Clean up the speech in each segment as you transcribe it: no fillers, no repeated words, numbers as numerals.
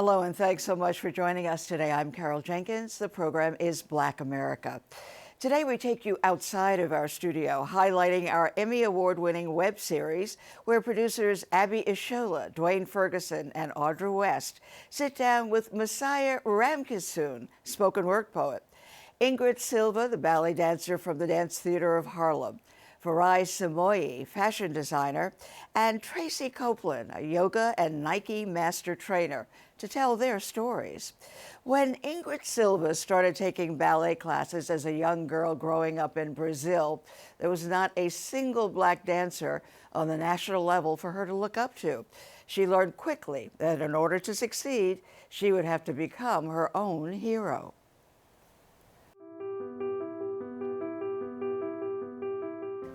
Hello, and thanks so much for joining us today. I'm Carol Jenkins. The program is Black America. Today, we take you outside of our studio, highlighting our Emmy Award-winning web series, where producers Abby Ishola, Dwayne Ferguson, and Audra West sit down with Messiah Ramkissoon, spoken word poet, Ingrid Silva, the ballet dancer from the Dance Theater of Harlem, Farai Samoyi, fashion designer, and Tracy Copeland, a yoga and Nike master trainer, to tell their stories. When Ingrid Silva started taking ballet classes as a young girl growing up in Brazil, there was not a single Black dancer on the national level for her to look up to. She learned quickly that in order to succeed, she would have to become her own hero.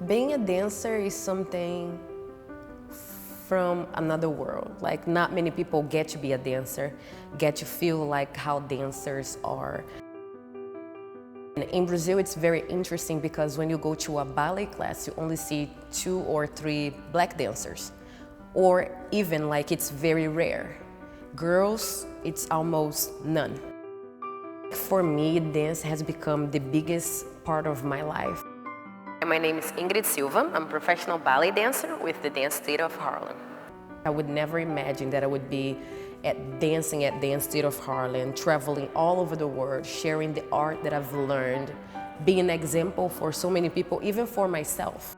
Being a dancer is something from another world. Like, not many people get to be a dancer, get to feel like how dancers are. In Brazil, it's very interesting because when you go to a ballet class, you only see 2 or 3 Black dancers, or even like it's very rare. Girls, it's almost none. For me, dance has become the biggest part of my life. My name is Ingrid Silva. I'm a professional ballet dancer with the Dance Theater of Harlem. I would never imagine that I would be dancing at Dance Theater of Harlem, traveling all over the world, sharing the art that I've learned, being an example for so many people, even for myself.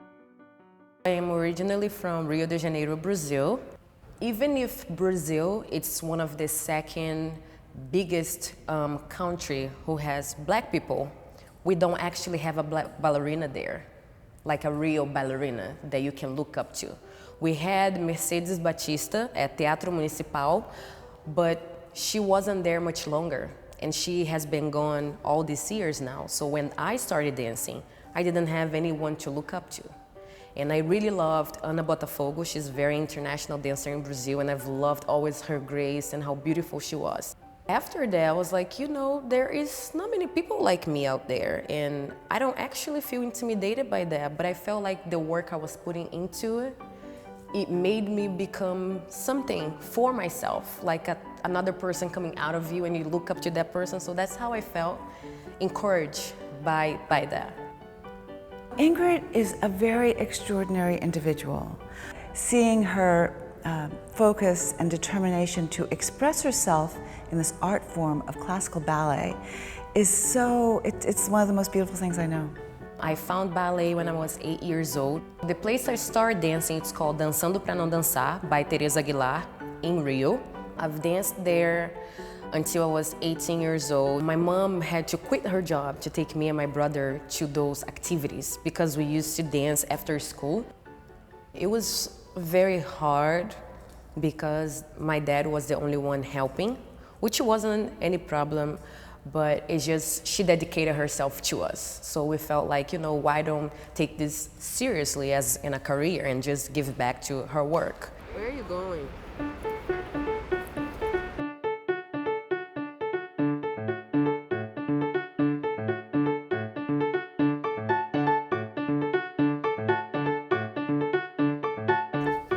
I am originally from Rio de Janeiro, Brazil. Even if Brazil, it's one of the second biggest country who has Black people, we don't actually have a Black ballerina there, like a real ballerina that you can look up to. We had Mercedes Batista at Teatro Municipal, but she wasn't there much longer, and she has been gone all these years now. So when I started dancing, I didn't have anyone to look up to. And I really loved Ana Botafogo. She's a very international dancer in Brazil, and I've loved always her grace and how beautiful she was. After that, I was like, you know, there is not many people like me out there, and I don't actually feel intimidated by that, but I felt like the work I was putting into it, it made me become something for myself, like another person coming out of you and you look up to that person. So that's how I felt encouraged by that. Ingrid is a very extraordinary individual. Seeing her focus and determination to express herself in this art form of classical ballet is it's one of the most beautiful things I know. I found ballet when I was 8 years old. The place I started dancing, it's called Dançando Pra Não Dançar by Teresa Aguilar in Rio. I've danced there until I was 18 years old. My mom had to quit her job to take me and my brother to those activities because we used to dance after school. It was very hard because my dad was the only one helping, which wasn't any problem, but it's just she dedicated herself to us. So we felt like, you know, why don't take this seriously as in a career and just give back to her work. Where are you going?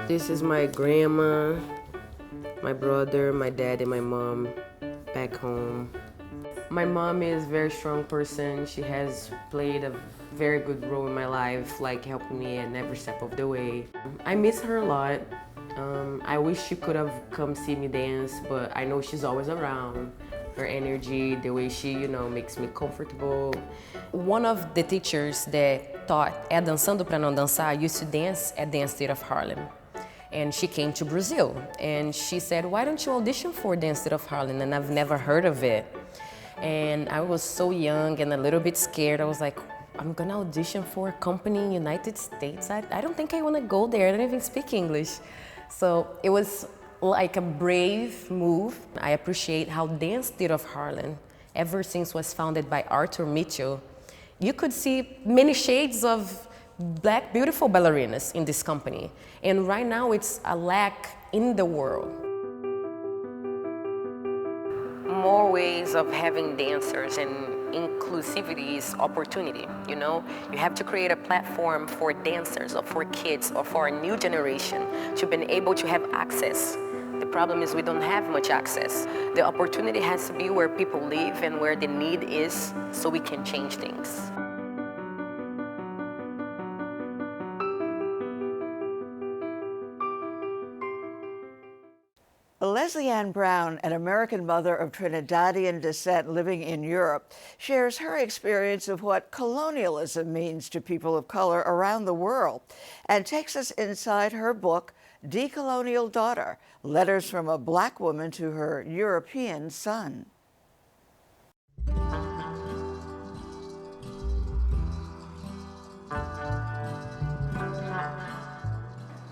This is my grandma, my brother, my dad, and my mom back home. My mom is a very strong person. She has played a very good role in my life, like helping me at every step of the way. I miss her a lot. I wish she could have come see me dance, but I know she's always around. Her energy, the way she, you know, makes me comfortable. One of the teachers that taught at Dançando Pra Não Dançar used to dance at Dance Theater of Harlem. And she came to Brazil, and she said, why don't you audition for Dance Theater of Harlem? And I've never heard of it. And I was so young and a little bit scared. I was like, I'm gonna audition for a company in the United States? I don't think I wanna go there. I don't even speak English. So it was like a brave move. I appreciate how Dance Theater of Harlem, ever since was founded by Arthur Mitchell, you could see many shades of Black beautiful ballerinas in this company. And right now it's a lack in the world. More ways of having dancers, and inclusivity is opportunity, you know? You have to create a platform for dancers or for kids or for a new generation to be able to have access. The problem is we don't have much access. The opportunity has to be where people live and where the need is so we can change things. Leslie Ann Brown, an American mother of Trinidadian descent living in Europe, shares her experience of what colonialism means to people of color around the world and takes us inside her book, Decolonial Daughter, Letters from a Black Woman to Her European Son.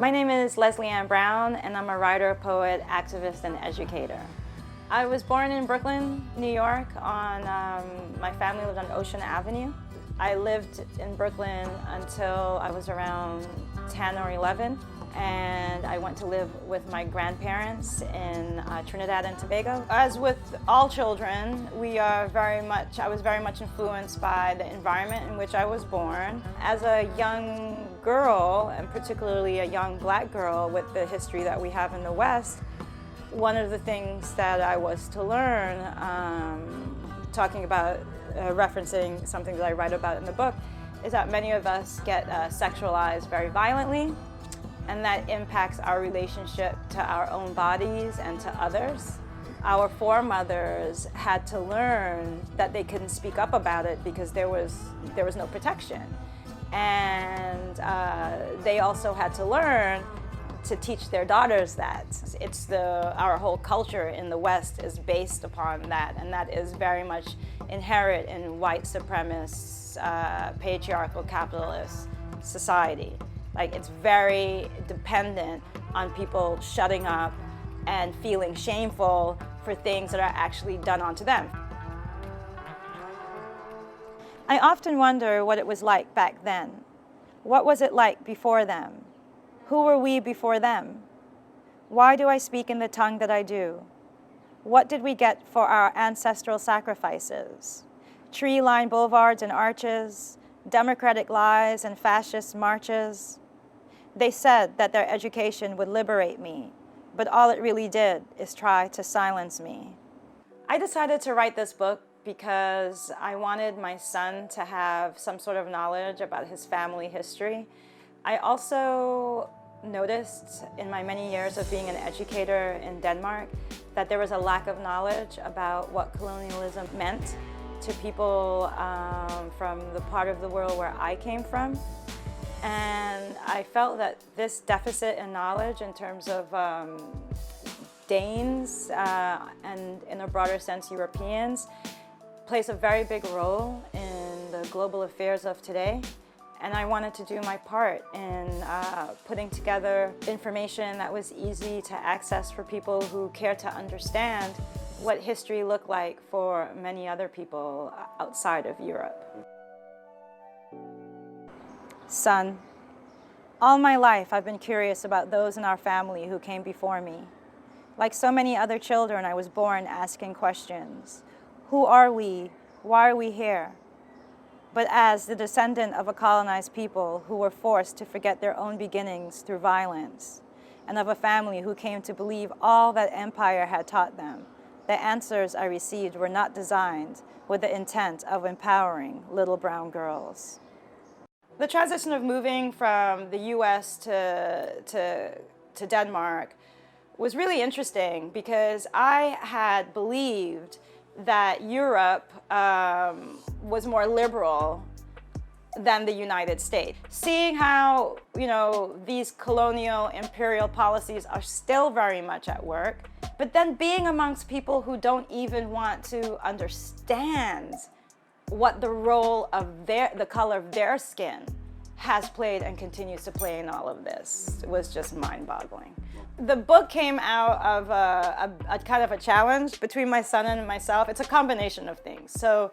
My name is Leslie Ann Brown, and I'm a writer, poet, activist, and educator. I was born in Brooklyn, New York. My family lived on Ocean Avenue. I lived in Brooklyn until I was around 10 or 11, and I went to live with my grandparents in Trinidad and Tobago. As with all children, I was very much influenced by the environment in which I was born. As a young girl, and particularly a young Black girl with the history that we have in the West, one of the things that I was to learn, talking about, referencing something that I write about in the book, is that many of us get sexualized very violently, and that impacts our relationship to our own bodies and to others. Our foremothers had to learn that they couldn't speak up about it because there was no protection. And they also had to learn to teach their daughters that. Our whole culture in the West is based upon that, and that is very much inherent in white supremacist, patriarchal, capitalist society. Like, it's very dependent on people shutting up and feeling shameful for things that are actually done onto them. I often wonder what it was like back then. What was it like before them? Who were we before them? Why do I speak in the tongue that I do? What did we get for our ancestral sacrifices? Tree-lined boulevards and arches, democratic lies and fascist marches. They said that their education would liberate me, but all it really did is try to silence me. I decided to write this book because I wanted my son to have some sort of knowledge about his family history. I also noticed in my many years of being an educator in Denmark that there was a lack of knowledge about what colonialism meant to people from the part of the world where I came from. And I felt that this deficit in knowledge in terms of Danes and in a broader sense Europeans plays a very big role in the global affairs of today. And I wanted to do my part in putting together information that was easy to access for people who care to understand what history looked like for many other people outside of Europe. Son, all my life I've been curious about those in our family who came before me. Like so many other children, I was born asking questions. Who are we? Why are we here? But as the descendant of a colonized people who were forced to forget their own beginnings through violence, and of a family who came to believe all that empire had taught them, the answers I received were not designed with the intent of empowering little brown girls. The transition of moving from the US to Denmark was really interesting because I had believed that Europe was more liberal than the United States. Seeing how, these colonial imperial policies are still very much at work, but then being amongst people who don't even want to understand what the role of the color of their skin has played and continues to play in all of this was just mind-boggling. The book came out of a kind of a challenge between my son and myself. It's a combination of things. So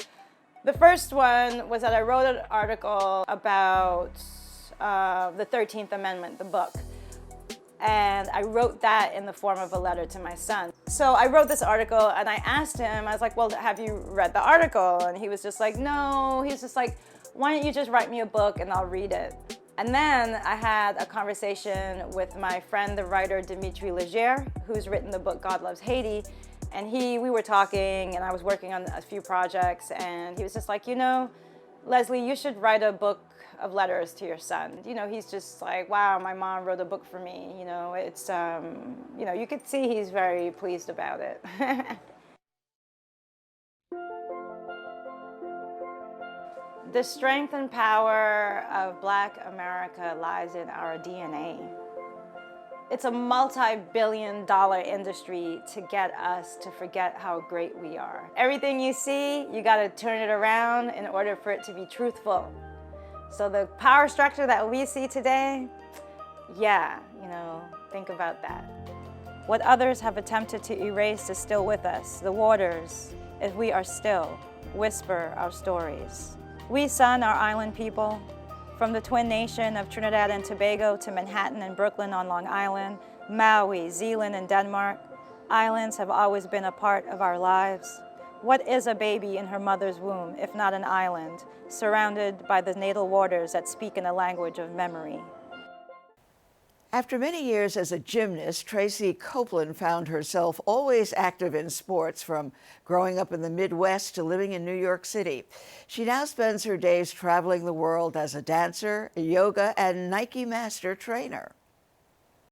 the first one was that I wrote an article about the 13th Amendment, the book. And I wrote that in the form of a letter to my son. So I wrote this article and I asked him, I was like, well, have you read the article? And he was just like, no. He's just like, why don't you just write me a book and I'll read it? And then I had a conversation with my friend, the writer Dimitri Leger, who's written the book God Loves Haiti. And we were talking, and I was working on a few projects, and he was just like, you know, Leslie, you should write a book of letters to your son. You know, he's just like, wow, my mom wrote a book for me. You know, it's, you know, you could see he's very pleased about it. The strength and power of Black America lies in our DNA. It's a multi-billion-dollar industry to get us to forget how great we are. Everything you see, you gotta turn it around in order for it to be truthful. So the power structure that we see today, yeah, you know, think about that. What others have attempted to erase is still with us. The waters, if we are still, whisper our stories. We Sun are island people. From the twin nation of Trinidad and Tobago to Manhattan and Brooklyn on Long Island, Maui, Zealand, and Denmark, islands have always been a part of our lives. What is a baby in her mother's womb if not an island, surrounded by the natal waters that speak in a language of memory? After many years as a gymnast, Tracy Copeland found herself always active in sports, from growing up in the Midwest to living in New York City. She now spends her days traveling the world as a dancer, a yoga, and Nike master trainer.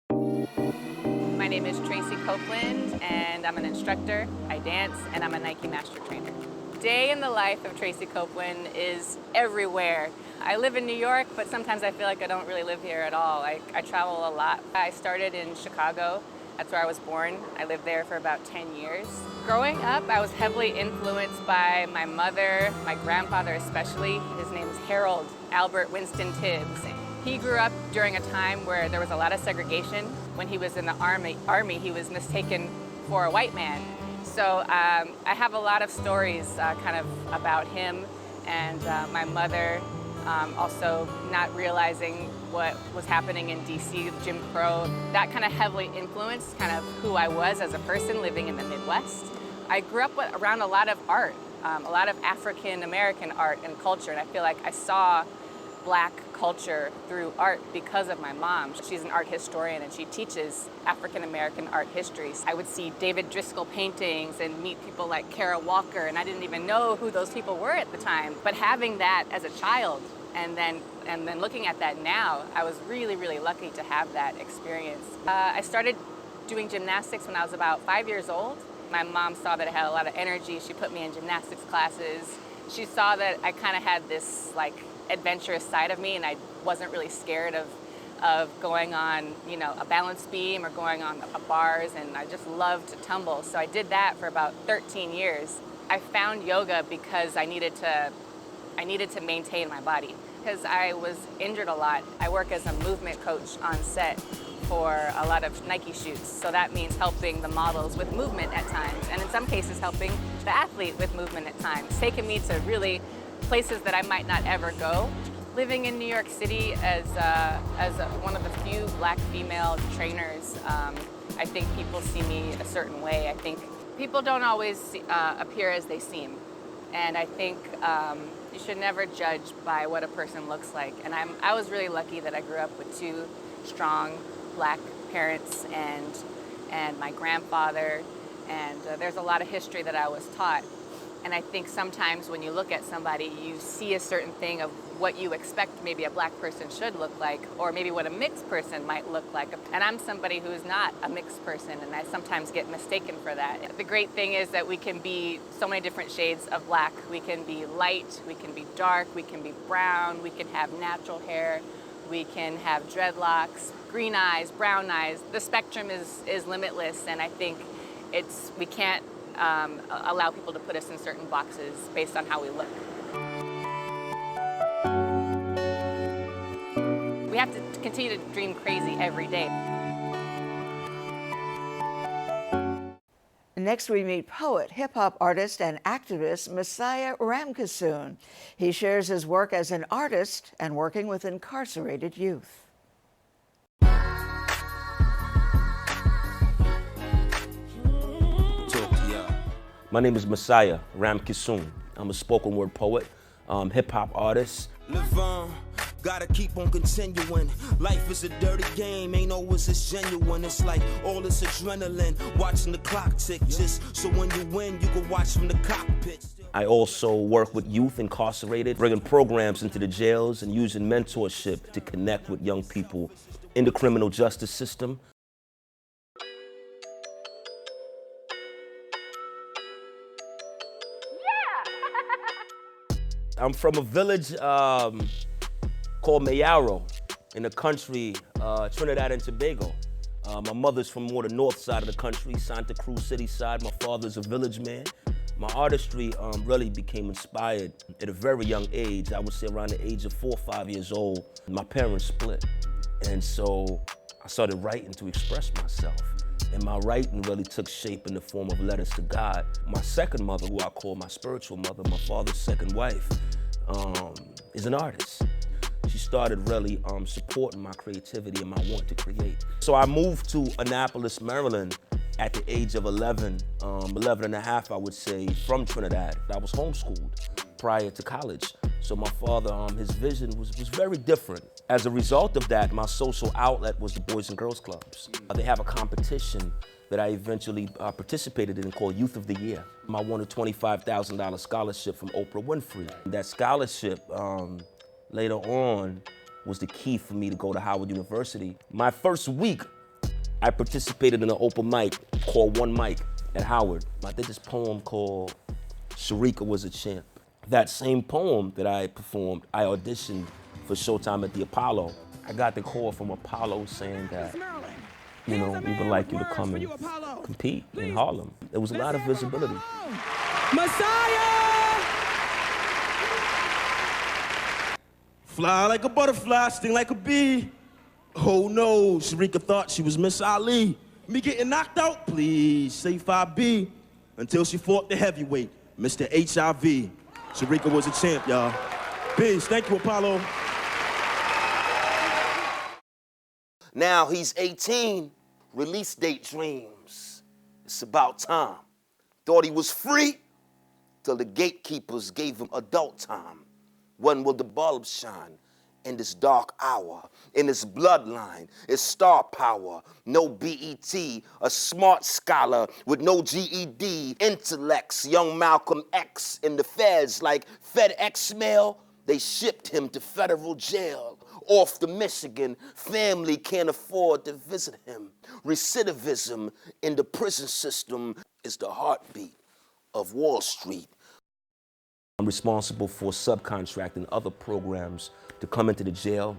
My name is Tracy Copeland, and I'm an instructor. I dance, and I'm a Nike master trainer. Day in the life of Tracy Copeland is everywhere. I live in New York, but sometimes I feel like I don't really live here at all. I travel a lot. I started in Chicago. That's where I was born. I lived there for about 10 years. Growing up, I was heavily influenced by my mother, my grandfather especially. His name is Harold Albert Winston Tibbs. He grew up during a time where there was a lot of segregation. When he was in the army, he was mistaken for a white man. So I have a lot of stories kind of about him and my mother. Also not realizing what was happening in DC, Jim Crow. That kind of heavily influenced kind of who I was as a person living in the Midwest. I grew up around a lot of art, a lot of African American art and culture, and I feel like I saw Black culture through art because of my mom. She's an art historian and she teaches African American art history. I would see David Driscoll paintings and meet people like Kara Walker, and I didn't even know who those people were at the time. But having that as a child and then looking at that now, I was really, really lucky to have that experience. I started doing gymnastics when I was about 5 years old. My mom saw that I had a lot of energy. She put me in gymnastics classes. She saw that I kind of had this like adventurous side of me, and I wasn't really scared of going on, you know, a balance beam or going on bars, and I just loved to tumble. So I did that for about 13 years. I found yoga because I needed to maintain my body because I was injured a lot. I work as a movement coach on set for a lot of Nike shoots. So that means helping the models with movement at times, and in some cases helping the athlete with movement at times. It's taken me to really places that I might not ever go. Living in New York City as one of the few Black female trainers, I think people see me a certain way. I think people don't always appear as they seem. And I think you should never judge by what a person looks like. And I was really lucky that I grew up with two strong Black parents and my grandfather. And there's a lot of history that I was taught. And I think sometimes when you look at somebody, you see a certain thing of what you expect maybe a Black person should look like, or maybe what a mixed person might look like. And I'm somebody who's not a mixed person, and I sometimes get mistaken for that. The great thing is that we can be so many different shades of Black. We can be light, we can be dark, we can be brown, we can have natural hair, we can have dreadlocks, green eyes, brown eyes. The spectrum is limitless, and I think we can't allow people to put us in certain boxes based on how we look. We have to continue to dream crazy every day. Next, we meet poet, hip-hop artist, and activist Messiah Ramkissoon. He shares his work as an artist and working with incarcerated youth. My name is Messiah Ramkissoon. I'm a spoken word poet, hip-hop artist. Gotta keep on continuing. Life is a dirty game, ain't always as genuine. It's like all this adrenaline, watching the clock tick, just so when you win, you can watch from the cockpit. I also work with youth incarcerated, bringing programs into the jails and using mentorship to connect with young people in the criminal justice system. I'm from a village called Mayaro in the country, Trinidad and Tobago. My mother's from more the north side of the country, Santa Cruz city side. My father's a village man. My artistry really became inspired at a very young age. I would say around the age of 4 or 5 years old. My parents split. And so I started writing to express myself. And my writing really took shape in the form of letters to God. My second mother, who I call my spiritual mother, my father's second wife, is an artist. She started really supporting my creativity and my want to create. So I moved to Annapolis, Maryland at the age of 11, 11 and a half, I would say, from Trinidad. I was homeschooled prior to college. So my father, his vision was very different. As a result of that, my social outlet was the Boys and Girls Clubs. They have a competition that I eventually participated in called Youth of the Year. I won a $25,000 scholarship from Oprah Winfrey. That scholarship later on was the key for me to go to Howard University. My first week, I participated in an open mic called One Mic at Howard. I did this poem called Sharika Was a Champ. That same poem that I performed, I auditioned for Showtime at the Apollo. I got the call from Apollo saying that, you know, we would like you to come and compete in Harlem. There was a lot of visibility. Messiah! Fly like a butterfly, sting like a bee. Oh no, Sharika thought she was Miss Ali. Me getting knocked out, please, say 5B. Until she fought the heavyweight, Mr. HIV. Sharika was a champ, y'all. Peace, thank you, Apollo. Now he's 18, release date dreams. It's about time. Thought he was free till the gatekeepers gave him adult time. When will the bulbs shine? In this dark hour, in this bloodline, is star power, no BET, a smart scholar with no GED, intellects, young Malcolm X in the feds like FedEx mail, they shipped him to federal jail. Off to Michigan, family can't afford to visit him. Recidivism in the prison system is the heartbeat of Wall Street. I'm responsible for subcontracting other programs to come into the jail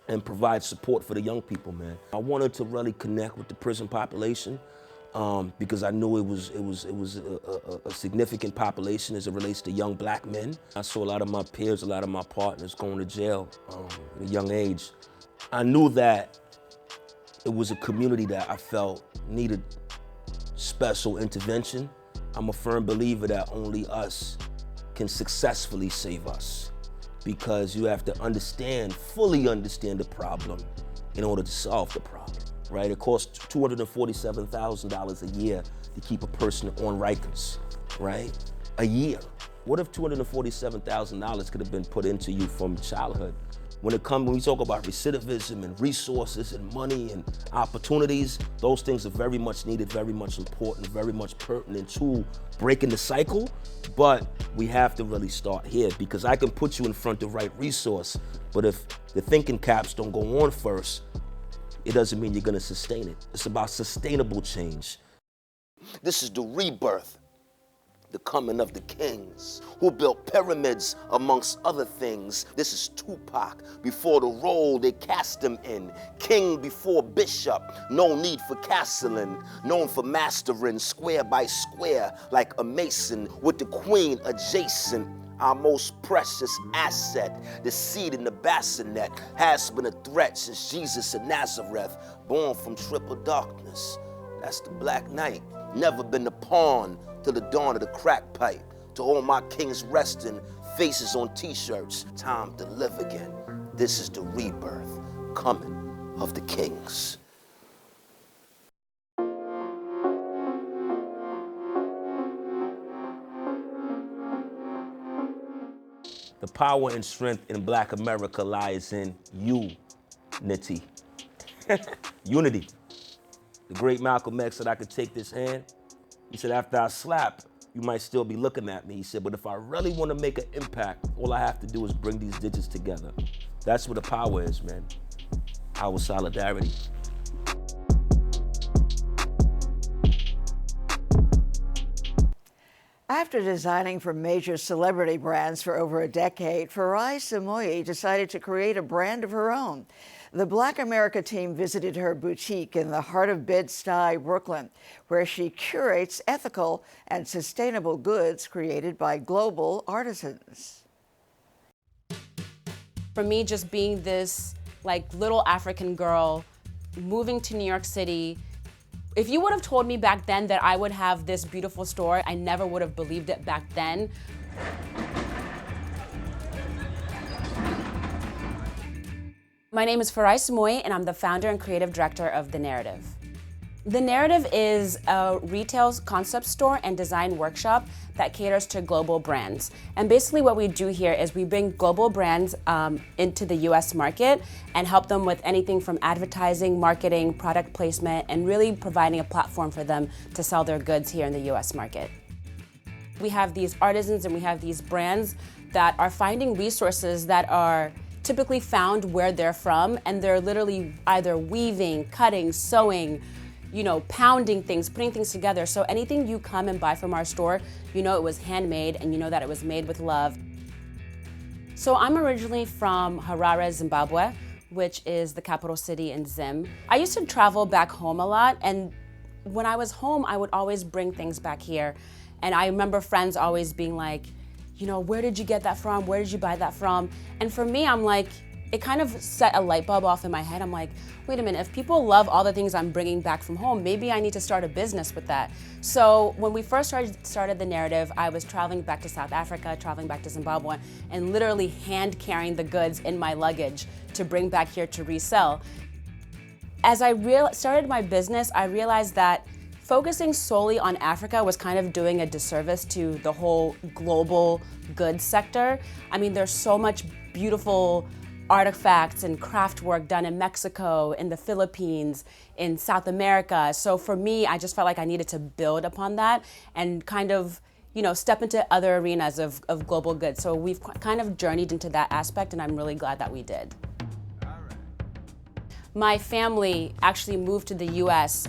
and provide support for the young people, man. I wanted to really connect with the prison population because I knew it was a significant population as it relates to young black men. I saw a lot of my peers, a lot of my partners going to jail at a young age. I knew that it was a community that I felt needed special intervention. I'm a firm believer that only us can successfully save us, because you have to fully understand the problem in order to solve the problem, right? It costs $247,000 a year to keep a person on Rikers, right? A year. What if $247,000 could have been put into you from childhood? When we talk about recidivism and resources and money and opportunities, those things are very much needed, very much important, very much pertinent to breaking the cycle. But we have to really start here, because I can put you in front of the right resource, but if the thinking caps don't go on first, it doesn't mean you're gonna sustain it. It's about sustainable change. This is the rebirth. The coming of the kings who built pyramids amongst other things. This is Tupac. Before the role they cast him in. King before bishop, no need for castling. Known for mastering square by square like a mason with the queen adjacent. Our most precious asset, the seed in the bassinet, has been a threat since Jesus of Nazareth, born from triple darkness. That's the Black Knight. Never been a pawn till the dawn of the crack pipe. To all my kings resting, faces on t-shirts, time to live again. This is the rebirth, coming of the kings. The power and strength in Black America lies in unity. Unity. The great Malcolm X said I could take this hand. He said, after I slap, you might still be looking at me. He said, but if I really want to make an impact, all I have to do is bring these digits together. That's where the power is, man. Our solidarity. After designing for major celebrity brands for over a decade, Farai Samoyi decided to create a brand of her own. The Black America team visited her boutique in the heart of Bed-Stuy, Brooklyn, where she curates ethical and sustainable goods created by global artisans. For me, just being this little African girl, moving to New York City, if you would have told me back then that I would have this beautiful store, I never would have believed it back then. My name is Farai Samoyi, and I'm the founder and creative director of The Narrative. The Narrative is a retail concept store and design workshop that caters to global brands. And basically what we do here is we bring global brands into the US market and help them with anything from advertising, marketing, product placement, and really providing a platform for them to sell their goods here in the US market. We have these artisans and we have these brands that are finding resources that are typically found where they're from, and they're literally either weaving, cutting, sewing, pounding things, putting things together. So anything you come and buy from our store, you know it was handmade and you know that it was made with love. So I'm originally from Harare, Zimbabwe, which is the capital city in Zim. I used to travel back home a lot, and when I was home, I would always bring things back here. And I remember friends always being like, where did you get that from? Where did you buy that from? And for me, I'm like, it kind of set a light bulb off in my head. I'm like, wait a minute, if people love all the things I'm bringing back from home, maybe I need to start a business with that. So when we first started The Narrative, I was traveling back to South Africa, traveling back to Zimbabwe, and literally hand carrying the goods in my luggage to bring back here to resell. As I started my business, I realized that focusing solely on Africa was kind of doing a disservice to the whole global goods sector. I mean, there's so much beautiful artifacts and craft work done in Mexico, in the Philippines, in South America. So for me, I just felt like I needed to build upon that and kind of, step into other arenas of global goods. So we've kind of journeyed into that aspect, and I'm really glad that we did. My family actually moved to the US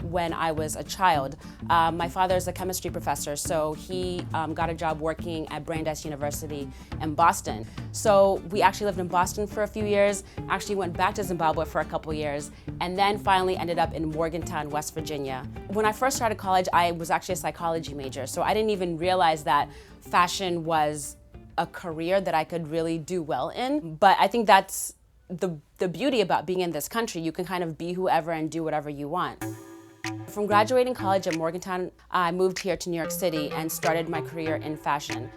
when I was a child. My father is a chemistry professor, so he got a job working at Brandeis University in Boston. So we actually lived in Boston for a few years, actually went back to Zimbabwe for a couple years, and then finally ended up in Morgantown, West Virginia. When I first started college, I was actually a psychology major, so I didn't even realize that fashion was a career that I could really do well in. But I think that's the beauty about being in this country. You can kind of be whoever and do whatever you want. From graduating college at Morgantown, I moved here to New York City and started my career in fashion.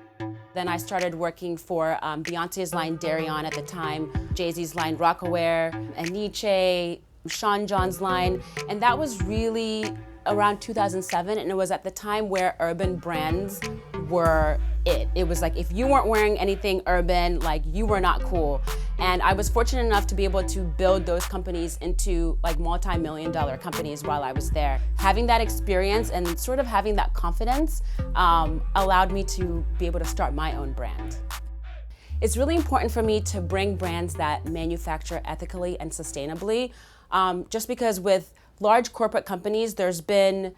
Then I started working for Beyonce's line Dairy On at the time, Jay-Z's line Rocawear, Aniche, Sean John's line, and that was really around 2007, and it was at the time where urban brands were it. It was like if you weren't wearing anything urban, you were not cool. And I was fortunate enough to be able to build those companies into multi-million-dollar companies while I was there. Having that experience and sort of having that confidence allowed me to be able to start my own brand. It's really important for me to bring brands that manufacture ethically and sustainably, just because with large corporate companies, there's been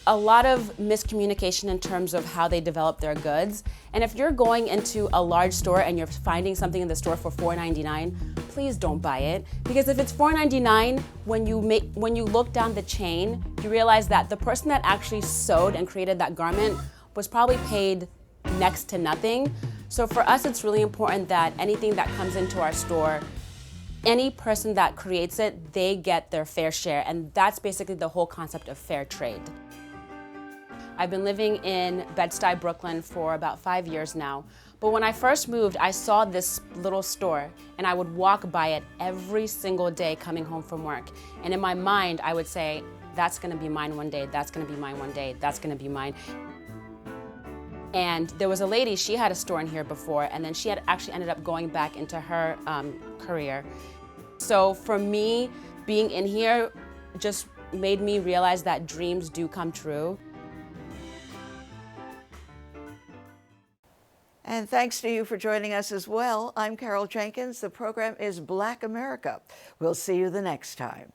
a lot of miscommunication in terms of how they develop their goods. And if you're going into a large store and you're finding something in the store for $4.99, please don't buy it. Because if it's $4.99, when you look down the chain, you realize that the person that actually sewed and created that garment was probably paid next to nothing. So for us, it's really important that anything that comes into our store, any person that creates it, they get their fair share. And that's basically the whole concept of fair trade. I've been living in Bed-Stuy, Brooklyn for about 5 years now. But when I first moved, I saw this little store and I would walk by it every single day coming home from work. And in my mind, I would say, that's gonna be mine one day, that's gonna be mine one day, that's gonna be mine. And there was a lady, she had a store in here before, and then she had actually ended up going back into her career. So for me, being in here just made me realize that dreams do come true. And thanks to you for joining us as well. I'm Carol Jenkins. The program is Black America. We'll see you the next time.